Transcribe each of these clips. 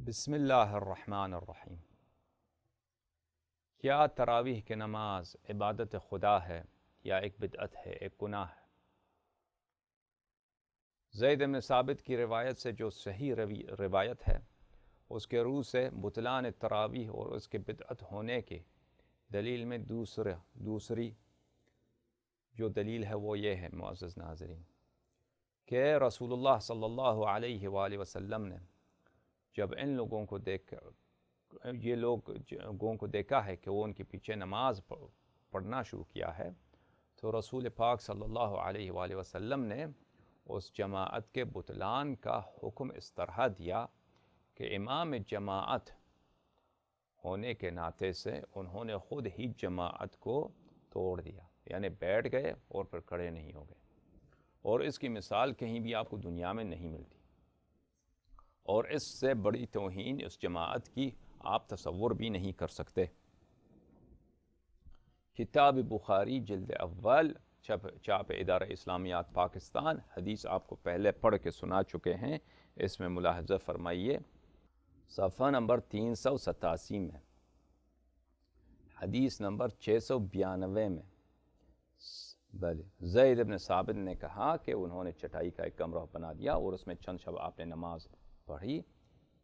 بسم اللہ الرحمن الرحیم۔ کیا تراویح کی نماز عبادت خدا ہے یا ایک بدعت ہے، ایک گناہ ہے؟ زید بن ثابت کی روایت سے جو صحیح روایت ہے اس کے روح سے بطلان تراویح اور اس کے بدعت ہونے کے دلیل میں دوسری جو دلیل ہے وہ یہ ہے معزز ناظرین کہ رسول اللہ صلی اللہ علیہ وآلہ وسلم نے جب ان لوگوں کو دیکھا ہے کہ وہ ان کے پیچھے نماز پڑھنا شروع کیا ہے تو رسول پاک صلی اللہ علیہ وآلہ وسلم نے اس جماعت کے بطلان کا حکم اس طرح دیا کہ امام جماعت ہونے کے ناطے سے انہوں نے خود ہی جماعت کو توڑ دیا، یعنی بیٹھ گئے اور پھر کھڑے نہیں ہو گئے، اور اس کی مثال کہیں بھی آپ کو دنیا میں نہیں ملتی، اور اس سے بڑی توہین اس جماعت کی آپ تصور بھی نہیں کر سکتے۔ کتاب بخاری جلد اول چاپ ادارہ اسلامیات پاکستان، حدیث آپ کو پہلے پڑھ کے سنا چکے ہیں، اس میں ملاحظہ فرمائیے صفحہ نمبر 387 میں، حدیث نمبر 692 میں زید بن ثابت نے کہا کہ انہوں نے چٹائی کا ایک کمرہ بنا دیا اور اس میں چند شب آپ نے نماز پڑھی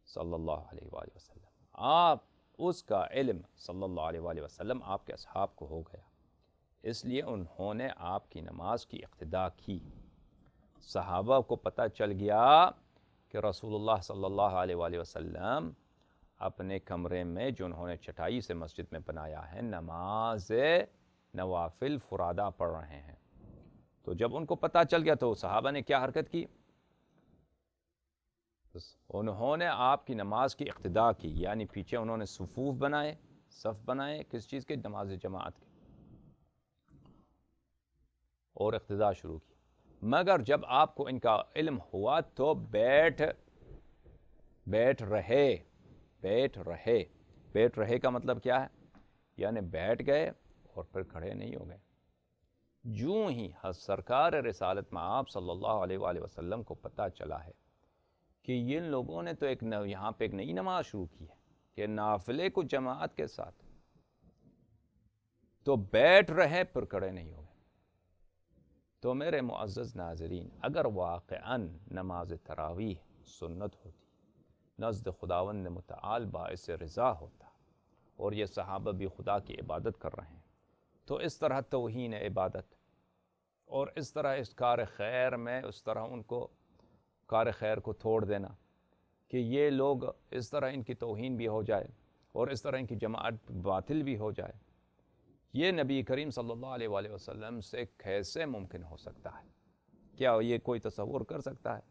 صلی اللہ علیہ وآلہ وسلم۔ آپ اس کا علم صلی اللہ علیہ وآلہ وسلم آپ کے اصحاب کو ہو گیا، اس لیے انہوں نے آپ کی نماز کی اقتداء کی۔ صحابہ کو پتہ چل گیا کہ رسول اللہ صلی اللہ علیہ وآلہ وسلم اپنے کمرے میں جو انہوں نے چٹائی سے مسجد میں بنایا ہے نماز نوافل فرادہ پڑھ رہے ہیں، تو جب ان کو پتہ چل گیا تو صحابہ نے کیا حرکت کی؟ انہوں نے آپ کی نماز کی اقتداء کی، یعنی پیچھے انہوں نے صف بنائے کس چیز کے؟ نماز جماعت کے، اور اقتداء شروع کی۔ مگر جب آپ کو ان کا علم ہوا تو بیٹھ رہے کا مطلب کیا ہے؟ یعنی بیٹھ گئے اور پھر کھڑے نہیں ہو گئے۔ جوں ہی سرکار رسالت میں آپ صلی اللہ علیہ وآلہ وسلم کو پتہ چلا ہے کہ ان لوگوں نے تو یہاں پہ ایک نئی نماز شروع کی ہے کہ نافلے کو جماعت کے ساتھ، تو بیٹھ رہے پھر کھڑے نہیں ہو گئے۔ تو میرے معزز ناظرین، اگر واقعاً نماز تراویح سنت ہوتی، نزد خداوند متعال باعث رضا ہوتا، اور یہ صحابہ بھی خدا کی عبادت کر رہے ہیں، تو اس طرح توہین عبادت اور اس طرح اس کار خیر میں اس طرح ان کو کار خیر کو توڑ دینا کہ یہ لوگ اس طرح ان کی توہین بھی ہو جائے اور اس طرح ان کی جماعت باطل بھی ہو جائے، یہ نبی کریم صلی اللہ علیہ وآلہ وسلم سے کیسے ممکن ہو سکتا ہے؟ کیا یہ کوئی تصور کر سکتا ہے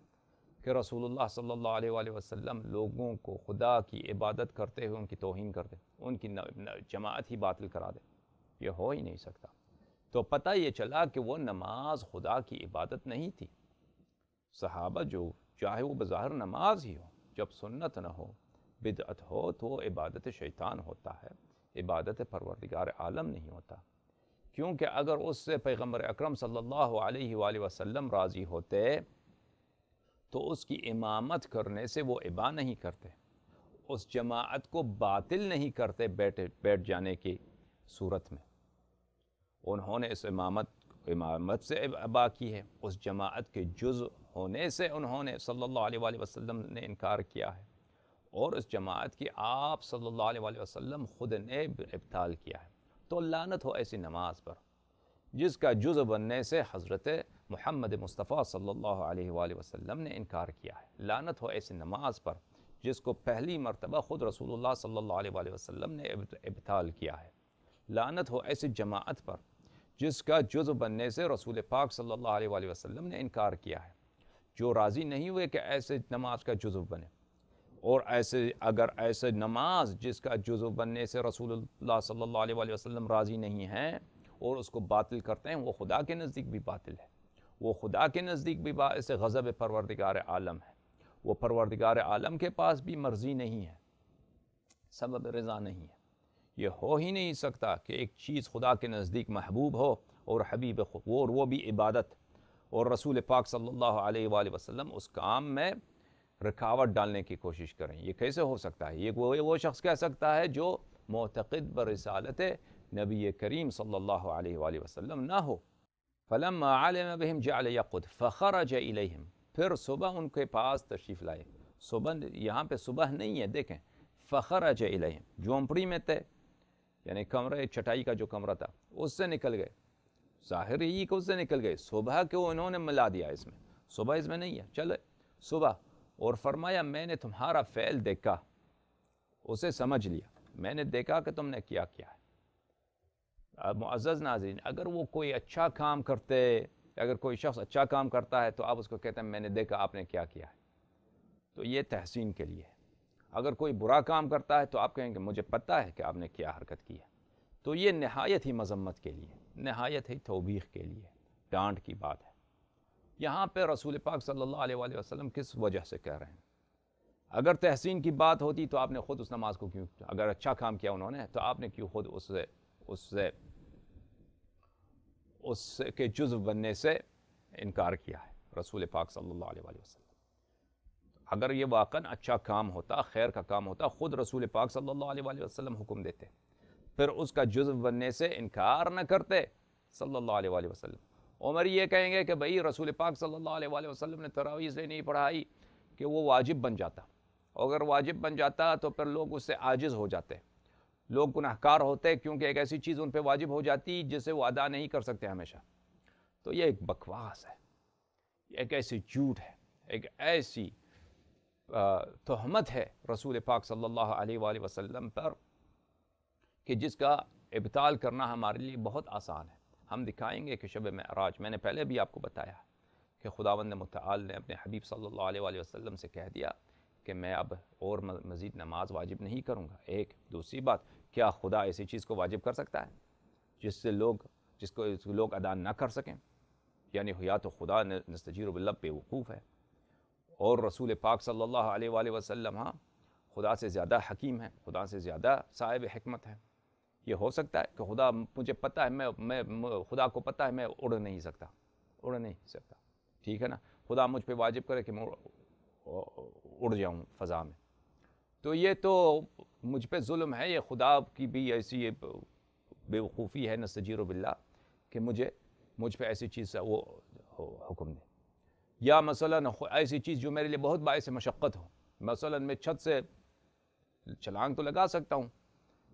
کہ رسول اللہ صلی اللہ علیہ وآلہ وسلم لوگوں کو خدا کی عبادت کرتے ہوئے ان کی توہین کر دے، ان کی جماعت ہی باطل کرا دے؟ یہ ہو ہی نہیں سکتا۔ تو پتہ یہ چلا کہ وہ نماز خدا کی عبادت نہیں تھی۔ صحابہ جو چاہے وہ بظاہر نماز ہی ہو، جب سنت نہ ہو، بدعت ہو، تو وہ عبادت شیطان ہوتا ہے، عبادت پروردگار عالم نہیں ہوتا، کیونکہ اگر اس سے پیغمبر اکرم صلی اللہ علیہ وآلہ وسلم راضی ہوتے تو اس کی امامت کرنے سے وہ ابا نہیں کرتے، اس جماعت کو باطل نہیں کرتے بیٹھ جانے کی صورت میں۔ انہوں نے اس امامت سے ابا کی ہے، اس جماعت کے جزء ہونے سے انہوں نے صلی اللہ علیہ وآلہ وسلم نے انکار کیا ہے، اور اس جماعت کی آپ صلی اللہ علیہ وآلہ وسلم خود نے ابطال کیا ہے۔ تو لعنت ہو ایسی نماز پر جس کا جزء بننے سے حضرت محمد مصطفیٰ صلی اللہ علیہ وآلہ وسلم نے انکار کیا ہے۔ لعنت ہو ایسی نماز پر جس کو پہلی مرتبہ خود رسول اللہ صلی اللہ علیہ وآلہ وسلم نے ابطال کیا ہے۔ لعنت ہو ایسی جماعت پر جس کا جزء بننے سے رسول پاک صلی اللہ علیہ وآلہ وسلم نے انکار کیا ہے، جو راضی نہیں ہوئے کہ ایسے نماز کا جزء بنے، اور اگر ایسے نماز جس کا جزء بننے سے رسول اللہ صلی اللہ علیہ وآلہ وسلم راضی نہیں ہیں اور اس کو باطل کرتے ہیں، وہ خدا کے نزدیک بھی باطل ہے، وہ خدا کے نزدیک بھی باعث غضب پروردگار عالم ہے، وہ پروردگار عالم کے پاس بھی مرضی نہیں ہے، سبب رضا نہیں ہے۔ یہ ہو ہی نہیں سکتا کہ ایک چیز خدا کے نزدیک محبوب ہو اور حبیب اور وہ بھی عبادت، اور رسول پاک صلی اللہ علیہ وآلہ وسلم اس کام میں رکاوٹ ڈالنے کی کوشش کریں. یہ کیسے ہو سکتا ہے؟ یہ وہ شخص کہہ سکتا ہے جو معتقد برسالت نبی کریم صلی اللہ علیہ وآلہ وسلم نہ ہو. فلما علم بهم جعل يقعد فخرج الیہم، پھر صبح ان کے پاس تشریف لائے. صبح یہاں پہ صبح نہیں ہے، دیکھیں فخرج الیہم، جھونپڑی میں تھے یعنی کمرے چٹائی کا جو کمرہ تھا اس سے نکل گئے. ظاہر ہی کہ اس سے نکل گئے، صبح کو انہوں نے ملا دیا اس میں، صبح اس میں نہیں ہے، چلے صبح. اور فرمایا میں نے تمہارا فعل دیکھا، اسے سمجھ لیا، میں نے دیکھا کہ تم نے کیا کیا ہے. اب معزز ناظرین، اگر وہ کوئی اچھا کام کرتے، اگر کوئی شخص اچھا کام کرتا ہے تو آپ اس کو کہتے ہیں میں نے دیکھا آپ نے کیا کیا ہے، تو یہ تحسین کے لیے ہے. اگر کوئی برا کام کرتا ہے تو آپ کہیں گے مجھے پتہ ہے کہ آپ نے کیا حرکت کی ہے، تو یہ نہایت ہی مذمت کے لیے، نہایت ہی توبیخ کے لیے، ڈانٹ کی بات ہے. یہاں پہ رسول پاک صلی اللہ علیہ وآلہ وسلم کس وجہ سے کہہ رہے ہیں؟ اگر تحسین کی بات ہوتی تو آپ نے خود اس نماز کو کیوں، اگر اچھا کام کیا انہوں نے تو آپ نے کیوں خود اس کے جزو بننے سے انکار کیا ہے؟ رسول پاک صلی اللہ علیہ وآلہ وسلم اگر یہ واقعاً اچھا کام ہوتا، خیر کا کام ہوتا، خود رسول پاک صلی اللہ علیہ وآلہ وسلم حکم دیتے، پھر اس کا جزو بننے سے انکار نہ کرتے صلی اللہ علیہ وآلہ وسلم. عمر یہ کہیں گے کہ بھئی رسول پاک صلی اللہ علیہ وآلہ وسلم نے تراویح اس لیے نہیں پڑھائی کہ وہ واجب بن جاتا، اگر واجب بن جاتا تو پھر لوگ اس سے عاجز ہو جاتے، لوگ گناہگار ہوتے، کیونکہ ایک ایسی چیز ان پہ واجب ہو جاتی جسے وہ ادا نہیں کر سکتے ہمیشہ. تو یہ ایک بکواس ہے، ایک ایسی جھوٹ ہے، ایک ایسی تہمت ہے رسول پاک صلی اللہ علیہ وآلہ وسلم پر کہ جس کا ابطال کرنا ہمارے لیے بہت آسان ہے. ہم دکھائیں گے کہ شب معراج، میں نے پہلے بھی آپ کو بتایا کہ خداوند متعال نے اپنے حبیب صلی اللہ علیہ وآلہ وسلم سے کہہ دیا کہ میں اب اور مزید نماز واجب نہیں کروں گا. ایک دوسری بات، کیا خدا ایسی چیز کو واجب کر سکتا ہے جس کو لوگ ادا نہ کر سکیں؟ یعنی یا تو خدا نستجیر باللہ بے وقوف ہے، اور رسول پاک صلی اللہ علیہ وآلہ وسلم ہاں خدا سے زیادہ حکیم ہے، خدا سے زیادہ صاحب حکمت ہے. یہ ہو سکتا ہے کہ خدا مجھے پتہ ہے، میں خدا کو پتہ ہے میں اڑ نہیں سکتا، ٹھیک ہے نا، خدا مجھ پہ واجب کرے کہ میں اڑ جاؤں فضا میں، تو یہ تو مجھ پہ ظلم ہے. یہ خدا کی بھی ایسی بے وقوفی ہے نستجیر باللہ کہ مجھ پہ ایسی چیز وہ حکم دے. یا مثلا ایسی چیز جو میرے لیے بہت باعث مشقت ہو، مثلا میں چھت سے چھلانگ تو لگا سکتا ہوں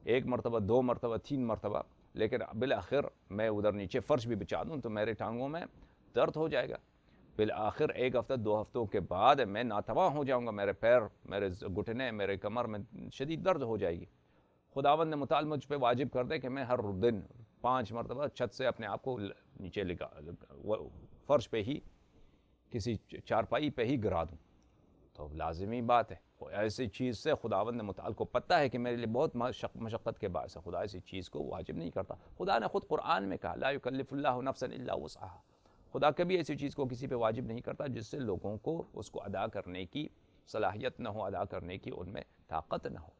1 مرتبہ 2 مرتبہ 3 مرتبہ، لیکن بالآخر میں ادھر نیچے فرش بھی بچھا دوں تو میرے ٹانگوں میں درد ہو جائے گا. بالآخر 1 ہفتہ 2 ہفتوں کے بعد میں ناتواں ہو جاؤں گا، میرے پیر، میرے گھٹنے، میرے کمر میں شدید درد ہو جائے گی. خداوند نے متعال مجھ پہ واجب کر دے کہ میں ہر دن 5 مرتبہ چھت سے اپنے آپ کو نیچے فرش پہ ہی کسی چارپائی پہ ہی گرا دوں، تو لازمی بات ہے ایسی چیز سے خداوند متعال کو پتہ ہے کہ میرے لیے بہت مشقت کے باعث ہے، خدا ایسی چیز کو واجب نہیں کرتا. خدا نے خود قرآن میں کہا لا یکلف اللہ نفسا الا وسعها، خدا کبھی ایسی چیز کو کسی پہ واجب نہیں کرتا جس سے لوگوں کو اس کو ادا کرنے کی صلاحیت نہ ہو، ادا کرنے کی ان میں طاقت نہ ہو.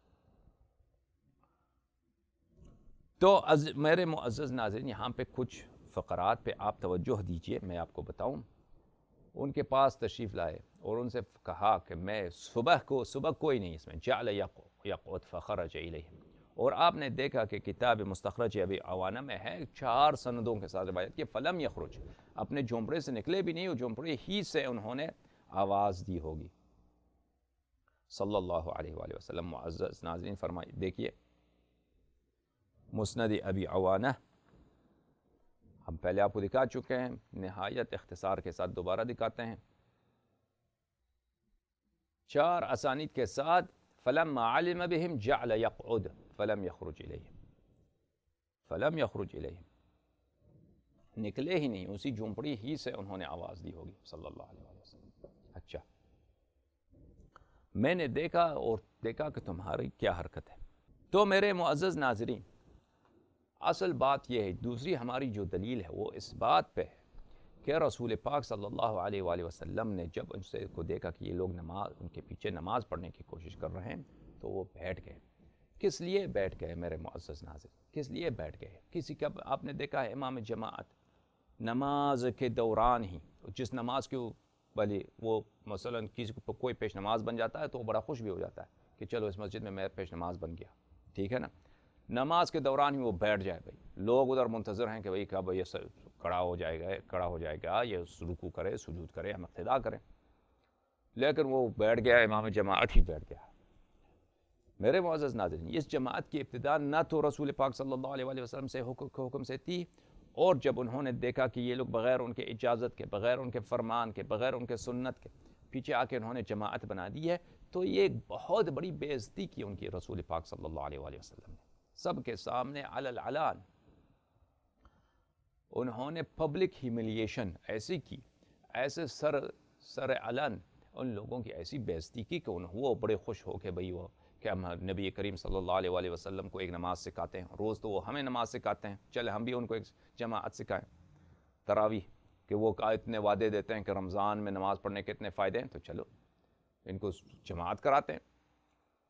تو میرے معزز ناظرین، یہاں پہ کچھ فقرات پہ آپ توجہ دیجئے، میں آپ کو بتاؤں. ان کے پاس تشریف لائے اور ان سے کہا کہ میں صبح کوئی نہیں اس میں، جعل یقعد فخرج الیہم، اور آپ نے دیکھا کہ کتاب مستخرج ابی عوانہ میں ہے 4 سندوں کے ساتھ روایت کی، فلم یخرج، اپنے جھونپڑے سے نکلے بھی نہیں، اور جھونپڑے ہی سے انہوں نے آواز دی ہوگی صلی اللہ علیہ وآلہ وسلم. معزز ناظرین فرمائیے، دیکھیے مسند ابی عوانہ ہم پہلے آپ کو دکھا چکے ہیں، نہایت اختصار کے ساتھ دوبارہ دکھاتے ہیں. 4 اسانید کے ساتھ فلما علم بهم جعل يقعد فلم يخرج الیہم، نکلے ہی نہیں، اسی جھونپڑی ہی سے انہوں نے آواز دی ہوگی صلی اللہ علیہ وسلم. اچھا، میں نے دیکھا کہ تمہاری کیا حرکت ہے. تو میرے معزز ناظرین، اصل بات یہ ہے، دوسری ہماری جو دلیل ہے وہ اس بات پہ ہے کہ رسول پاک صلی اللہ علیہ وآلہ وسلم نے جب ان سے کو دیکھا کہ یہ لوگ ان کے پیچھے نماز پڑھنے کی کوشش کر رہے ہیں تو وہ بیٹھ گئے. کس لیے بیٹھ گئے میرے معزز ناظرین؟ کس لیے بیٹھ گئے؟ کسی کا آپ نے دیکھا ہے امام جماعت نماز کے دوران ہی، جس نماز کو بھلی وہ مثلاً کسی کو کوئی پیش نماز بن جاتا ہے تو وہ بڑا خوش بھی ہو جاتا ہے کہ چلو اس مسجد میں پیش نماز بن گیا، ٹھیک ہے نا. نماز کے دوران ہی وہ بیٹھ جائے بھائی، لوگ ادھر منتظر ہیں کہ بھئی کب یہ کھڑا ہو جائے گا، یہ رکوع کرے، سجود کرے، ہم اقتدا کریں. لیکن وہ بیٹھ گیا، امام جماعت ہی بیٹھ گیا. میرے معزز ناظرین، اس جماعت کی ابتدا نہ تو رسول پاک صلی اللہ علیہ وسلم سے حکم سے تھی، اور جب انہوں نے دیکھا کہ یہ لوگ بغیر ان کے اجازت کے، بغیر ان کے فرمان کے، بغیر ان کے سنت کے پیچھے آ کے انہوں نے جماعت بنا دی ہے، تو یہ ایک بہت بڑی بے عزتی کی ان کی رسول پاک صلی اللہ علیہ وسلم نے. سب کے سامنے علی العلان انہوں نے پبلک ہیملیشن ایسی کی، ایسے سر علن ان لوگوں کی ایسی بے عزتی کی کہ وہ بڑے خوش ہو کے بھئی وہ کہ ہم نبی کریم صلی اللہ علیہ وسلم کو ایک نماز سکھاتے ہیں، روز تو وہ ہمیں نماز سکھاتے ہیں، چلے ہم بھی ان کو ایک جماعت سکھائیں تراویح، کہ وہ اتنے وعدے دیتے ہیں کہ رمضان میں نماز پڑھنے کے اتنے فائدے ہیں، تو چلو ان کو جماعت کراتے ہیں.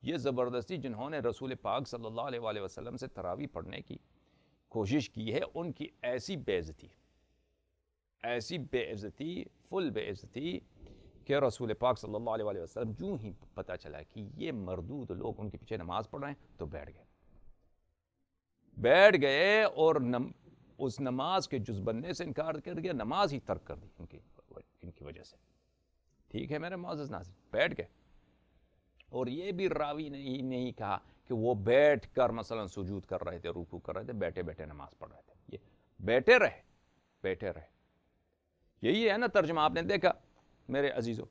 یہ زبردستی جنہوں نے رسول پاک صلی اللہ علیہ وسلم سے تراویح پڑھنے کی کوشش کی ہے، ان کی ایسی بے عزتی فل بے عزتی کہ رسول پاک صلی اللہ علیہ وسلم جو ہی پتہ چلا کہ یہ مردود لوگ ان کے پیچھے نماز پڑھ رہے ہیں تو بیٹھ گئے اور اس نماز کے جز بننے سے انکار کر دیا، نماز ہی ترک کر دی ان کی وجہ سے. ٹھیک ہے میرے معزز ناظرین، بیٹھ گئے. اور یہ بھی راوی نے نہیں کہا کہ وہ بیٹھ کر مثلا سجود کر رہے تھے، رکوع کر رہے تھے، بیٹھے بیٹھے نماز پڑھ رہے تھے. یہ بیٹھے رہے. یہی ہے نا ترجمہ، آپ نے دیکھا میرے عزیزو.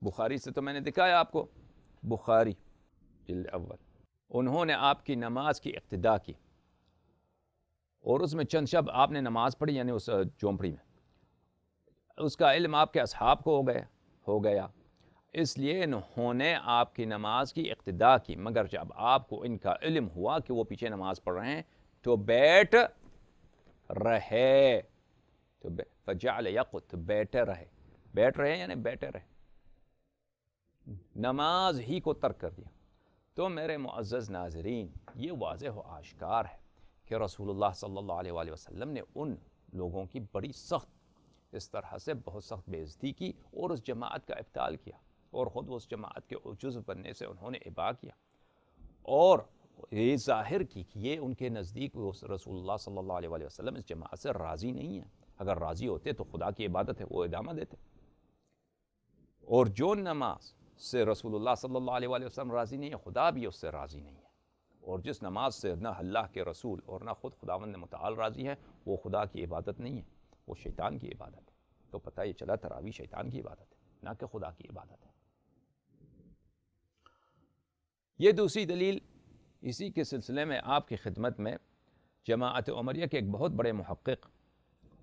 بخاری سے تو میں نے دکھایا آپ کو، بخاری جلد اول، انہوں نے آپ کی نماز کی اقتدا کی، اور اس میں چند شب آپ نے نماز پڑھی، یعنی اس جھونپڑی میں. اس کا علم آپ کے اصحاب کو ہو گیا، اس لیے انہوں نے آپ کی نماز کی اقتدا کی. مگر جب آپ کو ان کا علم ہوا کہ وہ پیچھے نماز پڑھ رہے ہیں تو بیٹھ رہے. تو فجعل یقت، بیٹھ رہے یعنی بیٹھے رہے، نماز ہی کو ترک کر دیا. تو میرے معزز ناظرین، یہ واضح و آشکار ہے کہ رسول اللہ صلی اللہ علیہ وسلم نے ان لوگوں کی بڑی سخت، اس طرح سے بہت سخت بے عزتی کی، اور اس جماعت کا ابطال کیا، اور خود اس جماعت کے جزو بننے سے انہوں نے ابا کیا، اور یہ ظاہر کی کہ یہ ان کے نزدیک رسول اللہ صلی اللہ علیہ وسلم اس جماعت سے راضی نہیں ہے. اگر راضی ہوتے تو خدا کی عبادت ہے وہ ادامہ دیتے. اور جو نماز سے رسول اللہ صلی اللہ علیہ وسلم راضی نہیں ہے، خدا بھی اس سے راضی نہیں ہے. اور جس نماز سے نہ اللہ کے رسول اور نہ خود خداوند متعال راضی ہے، وہ خدا کی عبادت نہیں ہے، وہ شیطان کی عبادت ہے. تو پتہ یہ چلا تراویح شیطان کی عبادت ہے، نہ کہ خدا کی عبادت ہے. یہ دوسری دلیل اسی کے سلسلے میں آپ کی خدمت میں جماعت عمریہ کے ایک بہت بڑے محقق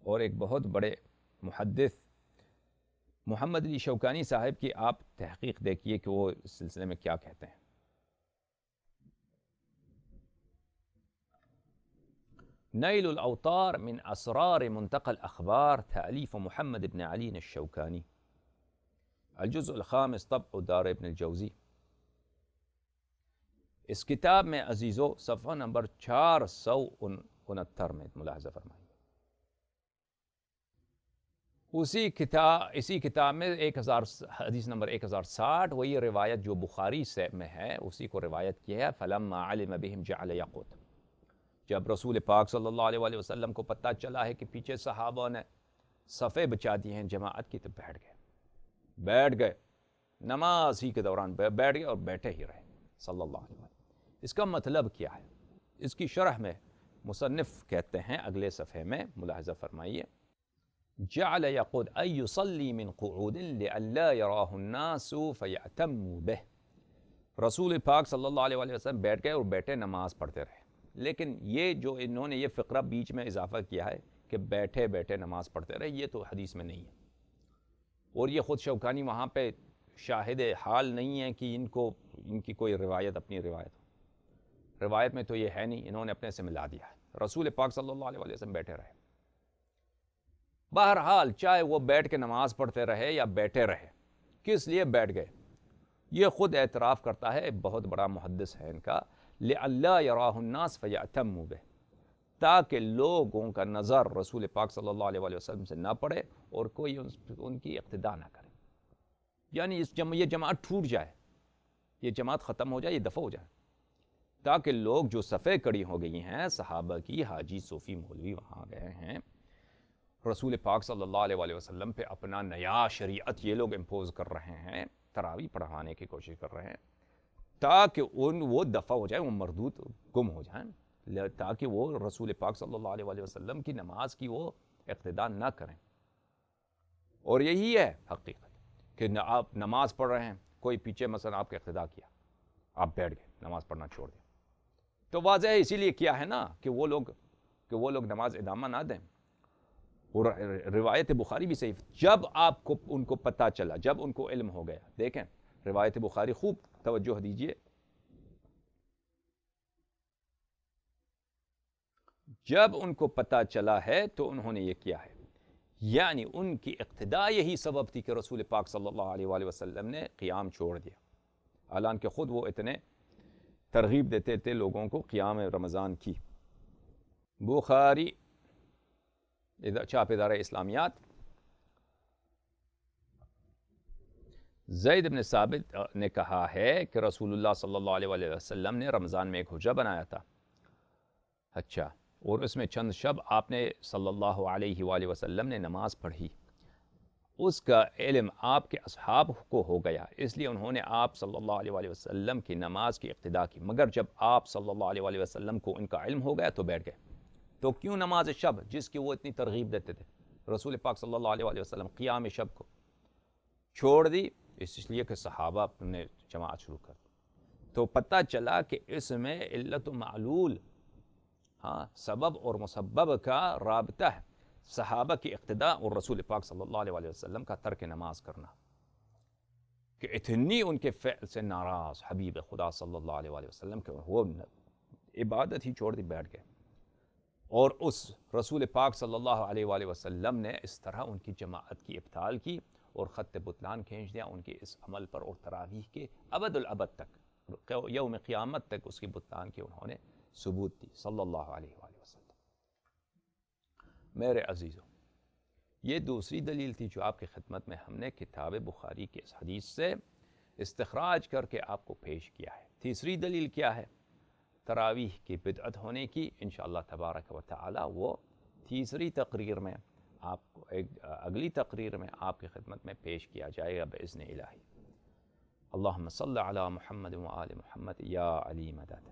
اور ایک بہت بڑے محدث محمد علی شوکانی صاحب کی آپ تحقیق دیکھیے کہ وہ اس سلسلے میں کیا کہتے ہیں. نیل الاوطار من اسرار منتقى الاخبار، تألیف محمد بن علی الشوکانی، الجزء الخامس، طبع دار ابن الجوزی. اس کتاب میں عزیزو صفحہ نمبر 469 میں ملاحظہ فرمائیے. اسی کتاب میں حدیث نمبر 1060، وہی روایت جو بخاری سے میں ہے اسی کو روایت کی ہے. فلما علم بهم جعل یقوت، جب رسول پاک صلی اللہ علیہ وسلم کو پتہ چلا ہے کہ پیچھے صحابہ نے صفیں بچا دی ہیں جماعت کی، تو بیٹھ گئے نماز ہی کے دوران بیٹھ گئے اور بیٹھے ہی رہے صلی اللہ علیہ وسلم. اس کا مطلب کیا ہے؟ اس کی شرح میں مصنف کہتے ہیں اگلے صفحے میں، ملاحظہ فرمائیے. جعل یقود ان یصلی من قعود لئلا یراہ الناس فیعتموا بہ. رسول پاک صلی اللہ علیہ وسلم بیٹھ گئے اور بیٹھے نماز پڑھتے رہے. لیکن یہ جو انہوں نے یہ فقرہ بیچ میں اضافہ کیا ہے کہ بیٹھے بیٹھے نماز پڑھتے رہے، یہ تو حدیث میں نہیں ہے. اور یہ خود شوکانی وہاں پہ شاہد حال نہیں ہے کہ ان کی کوئی روایت، اپنی روایت میں تو یہ ہے نہیں، انہوں نے اپنے سے ملا دیا ہے. رسول پاک صلی اللہ علیہ وسلم بیٹھے رہے. بہرحال چاہے وہ بیٹھ کے نماز پڑھتے رہے یا بیٹھے رہے، کس لیے بیٹھ گئے؟ یہ خود اعتراف کرتا ہے، بہت بڑا محدث ہے ان کا. لئلا یراہ الناس فیعتموا بہ، تاکہ لوگوں کا نظر رسول پاک صلی اللہ علیہ وآلہ وسلم سے نہ پڑے اور کوئی ان کی اقتداء نہ کرے، یعنی یہ جماعت ٹوٹ جائے، یہ جماعت ختم ہو جائے، یہ دفع ہو جائے، تاکہ لوگ جو صفیں کڑی ہو گئی ہیں صحابہ کی، حاجی صوفی مولوی وہاں گئے ہیں، رسول پاک صلی اللہ علیہ وآلہ وسلم پہ اپنا نیا شریعت یہ لوگ امپوز کر رہے ہیں، تراویح پڑھانے کی کوشش کر رہے ہیں، تاکہ وہ دفع ہو جائے، وہ مردود گم ہو جائیں، تاکہ وہ رسول پاک صلی اللہ علیہ وآلہ وسلم کی نماز کی وہ اقتداء نہ کریں۔ اور یہی ہے حقیقت کہ آپ نماز پڑھ رہے ہیں، کوئی پیچھے مثلا آپ کا اقتداء کیا، آپ بیٹھ گئے، نماز پڑھنا چھوڑ دیں، تو واضح ہے اسی لیے کیا ہے نا کہ وہ لوگ نماز ادامہ نہ دیں۔ اور روایت بخاری بھی صحیح، جب آپ کو ان کو پتہ چلا، جب ان کو علم ہو گیا، دیکھیں روایت بخاری خوب توجہ دیجئے، جب ان کو پتہ چلا ہے تو انہوں نے یہ کیا ہے، یعنی ان کی اقتداء یہی سبب تھی کہ رسول پاک صلی اللہ علیہ وآلہ وسلم نے قیام چھوڑ دیا، حالانکہ خود وہ اتنے ترغیب دیتے تھے لوگوں کو قیام رمضان کی۔ بخاری چاپ ادارہ اسلامیات، زید بن ثابت نے کہا ہے کہ رسول اللہ صلی اللہ علیہ وآلہ وسلم نے رمضان میں ایک حجرہ بنایا تھا، اچھا، اور اس میں چند شب آپ نے صلی اللہ علیہ وآلہ وسلم نے نماز پڑھی، اس کا علم آپ کے اصحاب کو ہو گیا، اس لیے انہوں نے آپ صلی اللہ علیہ وآلہ وسلم کی نماز کی اقتداء کی، مگر جب آپ صلی اللہ علیہ وآلہ وسلم کو ان کا علم ہو گیا تو بیٹھ گئے۔ تو کیوں نماز شب جس کی وہ اتنی ترغیب دیتے تھے، رسول پاک صلی اللہ علیہ وآلہ وسلم قیام شب کو چھوڑ دی؟ اس لیے کہ صحابہ نے جماعت شروع کر دی، تو پتہ چلا کہ اس میں علت و معلول، ہاں، سبب اور مسبب کا رابطہ ہے، صحابہ کی اقتداء اور رسول پاک صلی اللہ علیہ وآلہ وسلم کا ترک نماز کرنا، کہ اتنی ان کے فعل سے ناراض حبیب خدا صلی اللہ علیہ وآلہ وسلم کہ وہ عبادت ہی چھوڑ دی، بیٹھ گئے، اور اس رسول پاک صلی اللہ علیہ وآلہ وسلم نے اس طرح ان کی جماعت کی ابطال کی اور خط بطلان کھینچ دیا ان کے اس عمل پر، اور تراویح کے ابد الابد تک، یوم قیامت تک اس کی بطلان کی انہوں نے ثبوت دی صلی اللہ علیہ وآلہ وسلم۔ میرے عزیزوں، یہ دوسری دلیل تھی جو آپ کی خدمت میں ہم نے کتاب بخاری کے اس حدیث سے استخراج کر کے آپ کو پیش کیا ہے۔ تیسری دلیل کیا ہے؟ تراویح کی بدعت ہونے کی، انشاءاللہ تبارک و تعالی وہ تیسری تقریر میں آپ کو اگلی تقریر میں آپ کی خدمت میں پیش کیا جائے گا بإذن الہی۔ اللہم صلی علی محمد و آل محمد یا علی مدد۔